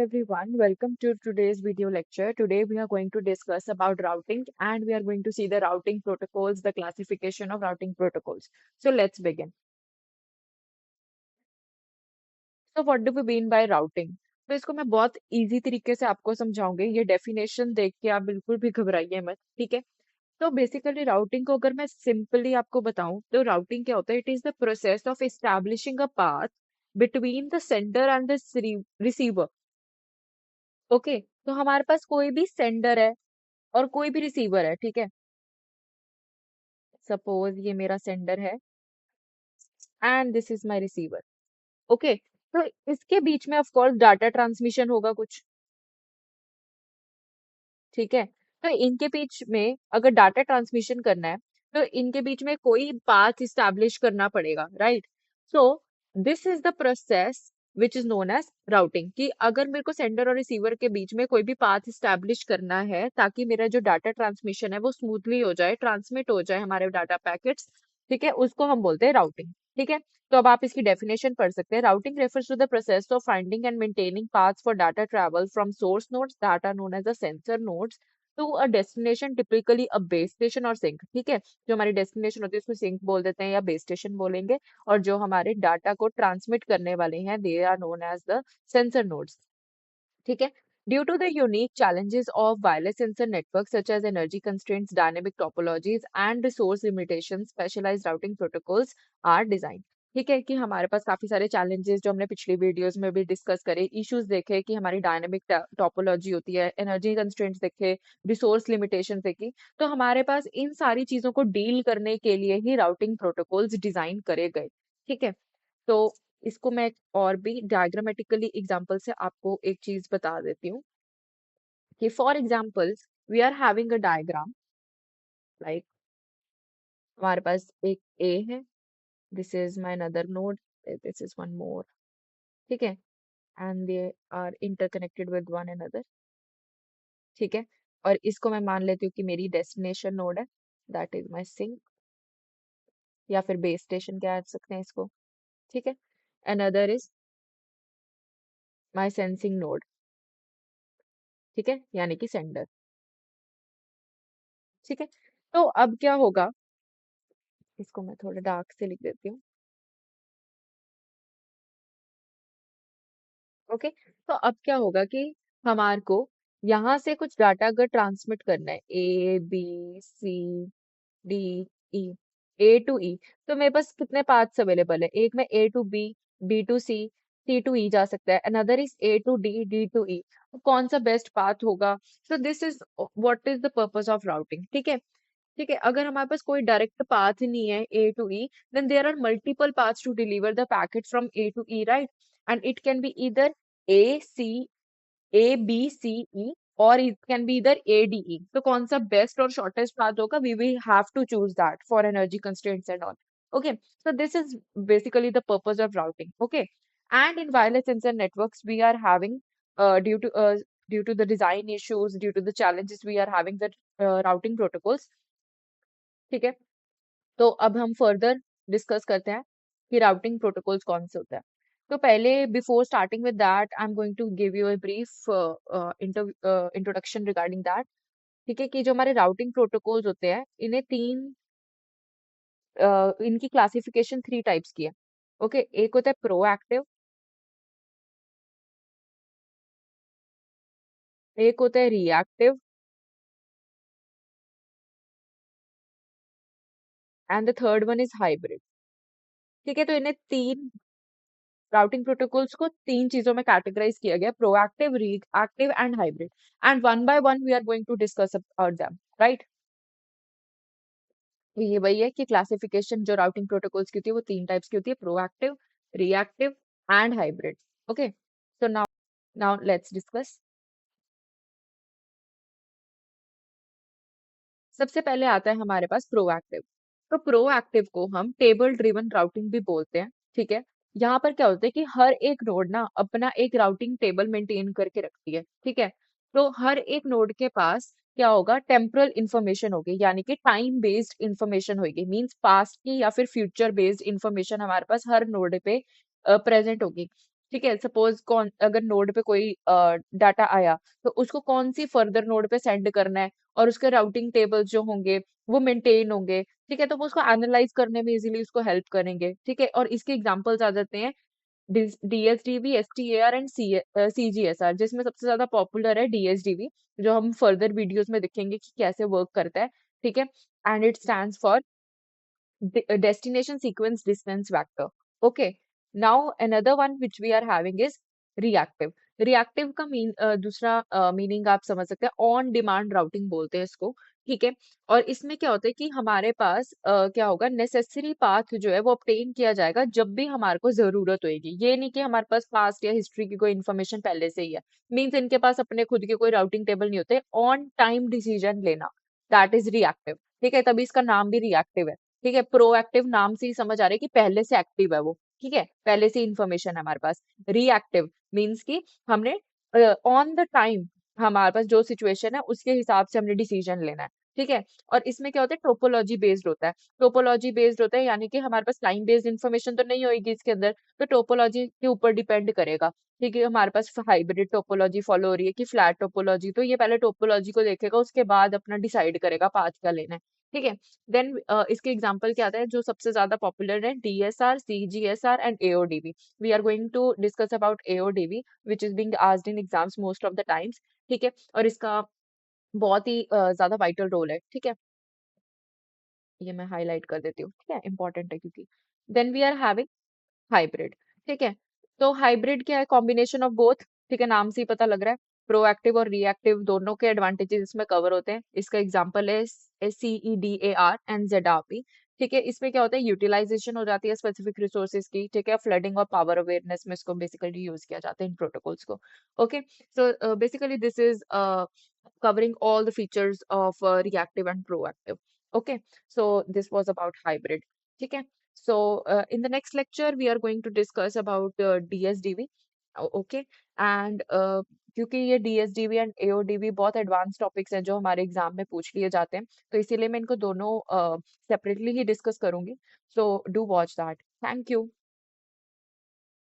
everyone, welcome to today's video lecture. Today we are going to discuss about routing and we are going to see the routing protocols, the classification of routing protocols. So let's begin. So what do we mean by routing? तो इसको मैं बहुत easy तरीके से आपको समझाऊंगी. ये definition देख के आप बिल्कुल भी घबराइए मत, ठीक है? तो बेसिकली राउटिंग को अगर मैं सिंपली आपको बताऊं तो राउटिंग क्या होता है? It is the process of establishing a path between the sender and the receiver. Okay, तो हमारे पास कोई भी सेंडर है और कोई भी रिसीवर है, ठीक है? सपोज ये मेरा सेंडर है and this is my receiver. Okay, तो इसके बीच में ऑफ कोर्स डाटा ट्रांसमिशन होगा कुछ, ठीक है? तो इनके बीच में अगर डाटा ट्रांसमिशन करना है तो इनके बीच में कोई पाथ इस्टेब्लिश करना पड़ेगा, right? So this is the process which is known as routing. कि अगर मेरे को सेंडर और रिसीवर के बीच में कोई भी पाथ इस्टेब्लिश करना है ताकि मेरा जो डाटा ट्रांसमिशन है वो स्मूथली हो जाए, ट्रांसमिट हो जाए हमारे डाटा पैकेट्स, ठीक है, उसको हम बोलते हैं राउटिंग. ठीक है, तो अब आप इसकी डेफिनेशन पढ़ सकते हैं. Routing refers to the process of finding and maintaining paths for data travel from source nodes that are known as the sensor nodes to a destination, typically a base station और sink. ठीक है, जो हमारी destination होती है उसको sink बोल देते हैं या बेस स्टेशन बोलेंगे, और जो हमारे डाटा को ट्रांसमिट करने वाले हैं they are known as the sensor nodes. ठीक है, due to the unique challenges of wireless sensor networks such as energy constraints, dynamic topologies and resource limitations, specialized routing protocols are designed. ठीक है, कि हमारे पास काफी सारे चैलेंजेस जो हमने पिछली वीडियोस में भी डिस्कस करे, इश्यूज देखे कि हमारी डायनेमिक टोपोलॉजी होती है, एनर्जी कंस्ट्रेंट्स देखे, रिसोर्स लिमिटेशंस देखी. तो हमारे पास इन सारी चीजों को डील करने के लिए ही राउटिंग प्रोटोकॉल्स डिजाइन करे गए. ठीक है, तो इसको मैं और भी डायग्रामेटिकली एग्जांपल से आपको एक चीज बता देती हूँ कि for example we are having a diagram like हमारे पास एक ए है, this is my another node, this is one more. ठीक है, and they are interconnected with one another. ठीक है, और इसको मैं मान लेती हूँ कि मेरी डेस्टिनेशन नोड है, दैट इज माय सिंक, या फिर बेस स्टेशन कह सकते हैं इसको. ठीक है, another is my sensing node. ठीक है, यानी कि सेंडर. ठीक है, तो अब क्या होगा, इसको मैं थोड़ा डार्क से लिख देती हूँ. ओके, तो अब क्या होगा कि हमारे को यहाँ से कुछ डाटा अगर ट्रांसमिट करना है, A B C D E, A to E, तो मेरे पास कितने पाथ्स अवेलेबल है? एक में A to B to C to E जा सकता है, another is A to D to E. कौन सा बेस्ट पाथ होगा? So this is what is the purpose of routing. ठीक है, ठीक है, अगर हमारे पास कोई डायरेक्ट पाथ नहीं है A to E, then there are multiple paths to deliver the packet from A to E, right? And it can be इधर ए सी ए बी सी ई, और इट कैन बी इधर ए डी ई. तो कौन सा best और shortest path होगा? We will have to choose that for energy constraints and all. Okay, so this is basically the purpose of routing. Okay, and in wireless sensor networks we are having due to the design issues, due to the challenges, we are having the routing protocols. ठीक है, तो अब हम further discuss करते हैं कि routing protocols कौन से होते हैं. तो पहले before starting with that I am going to give you a brief introduction regarding that. ठीक है, कि जो हमारे राउटिंग प्रोटोकॉल्स होते हैं इन्हें इनकी क्लासिफिकेशन 3 टाइप्स की है. ओके, एक होता है प्रोएक्टिव, एक होता है reactive, and the third one is hybrid. ठीक है, तो इन्हें तीन राउटिंग प्रोटोकॉल्स को 3 चीजों में कैटेगराइज किया गया: proactive, reactive and hybrid. And one by one we are going to discuss about them, right? ये वही है कि क्लासिफिकेशन जो राउटिंग प्रोटोकॉल्स की होती है वो 3 टाइप्स की होती है: proactive, reactive and hybrid. Okay, so now let's discuss. सबसे पहले आता है हमारे पास प्रोएक्टिव. तो प्रोएक्टिव को हम टेबल ड्रिवन राउटिंग भी बोलते हैं. ठीक है, यहाँ पर क्या होता है कि हर एक नोड ना अपना एक राउटिंग टेबल मेंटेन करके रखती है. ठीक है, तो हर एक नोड के पास क्या होगा? टेम्परल इंफॉर्मेशन होगी, यानी कि टाइम बेस्ड इंफॉर्मेशन होगी. मींस पास्ट की या फिर फ्यूचर बेस्ड इंफॉर्मेशन हमारे पास हर नोड पे प्रेजेंट होगी. ठीक है, सपोज कौन अगर नोड पे कोई डाटा आया तो उसको कौन सी फर्दर नोड पे सेंड करना है, और उसके राउटिंग टेबल्स जो होंगे वो मेंटेन होंगे। ठीक है, तो वो उसको एनालाइज करने में इजीली उसको हेल्प करेंगे। ठीक है, और इसके एग्जांपल्स आ जाते हैं डीएसडीबी, एसटीएआर एंड सीजीएसआर, जिसमें सबसे ज्यादा पॉपुलर है डीएसडीबी, जो हम फर्दर वीडियोस में देखेंगे कि कैसे वर्क करता है। ठीक है, and it stands for destination sequence distance vector. Okay. Now another one which we are having is reactive. Reactive का दूसरा मीनिंग आप समझ सकते हैं, ऑन डिमांड राउटिंग बोलते हैं इसको। ठीक है, और इसमें क्या होता है कि हमारे पास क्या होगा, नेसेसरी पाथ जो है वो ऑब्टेन किया जाएगा जब भी हमारे को जरूरत होगी। ये नहीं कि हमारे पास पास्ट या हिस्ट्री की कोई इन्फॉर्मेशन पहले से ही है। मीन्स इनके पास अपने खुद के कोई राउटिंग टेबल नहीं होते। ऑन टाइम डिसीजन लेना, दैट इज रिएक्टिव। ठीक है, तभी इसका नाम भी रिएक्टिव है। ठीक है, प्रोएक्टिव नाम से ही समझ आ रहा है कि पहले से एक्टिव है वो। ठीक है, पहले से इंफॉर्मेशन है हमारे पास। रिएक्टिव मीन्स कि हमने ऑन द टाइम हमारे पास जो सिचुएशन है उसके हिसाब से हमने डिसीजन लेना है। ठीक है, और इसमें क्या होता है, टोपोलॉजी बेस्ड होता है। टोपोलॉजी बेस्ड होता है यानी कि हमारे पास टाइम बेस्ड इंफॉर्मेशन तो नहीं होगी इसके अंदर, तो टोपोलॉजी के ऊपर डिपेंड करेगा। ठीक है, हमारे पास हाइब्रिड टोपोलॉजी फॉलो हो रही है कि फ्लैट टोपोलॉजी, तो ये पहले टोपोलॉजी को देखेगा, उसके बाद अपना डिसाइड करेगा पाथ क्या लेना है। ठीक है, देन इसके एग्जांपल क्या आता है जो सबसे ज्यादा पॉपुलर है, DSR, CGSR and AODV. We are going to discuss about AODV which is being asked in exams most of the times. ठीक है, और इसका बहुत ही ज्यादा वाइटल रोल है। ठीक है, ये मैं हाईलाइट कर देती हूँ। ठीक है, इंपॉर्टेंट है क्योंकि then we are having hybrid. ठीक है, तो हाइब्रिड क्या है, कॉम्बिनेशन ऑफ बोथ। ठीक है, नाम से ही पता लग रहा है, प्रोएक्टिव और रिएक्टिव दोनों के एडवांटेजेस इसमें कवर होते हैं। इसका एग्जांपल है CEDAR एंड ZRP। ठीक है, इसमें क्या होता है, यूटिलाइजेशन हो जाती है स्पेसिफिक रिसोर्सेज की। ठीक है, फ्लडिंग और पावर अवेयरनेस में इसको बेसिकली यूज किया जाता है इन प्रोटोकॉल्स को। Okay, so basically this is covering all the features of reactive and proactive. Okay, so this was about hybrid. Okay, so in the next lecture we are going to discuss about DSDV. Okay, and क्योंकि ये DSDV and AODV बहुत advance topics हैं जो हमारे exam में पूछ लिए जाते हैं, तो इसीलिए मैं इनको दोनों सेपरेटली ही डिस्कस करूंगी। So do watch that. Thank you.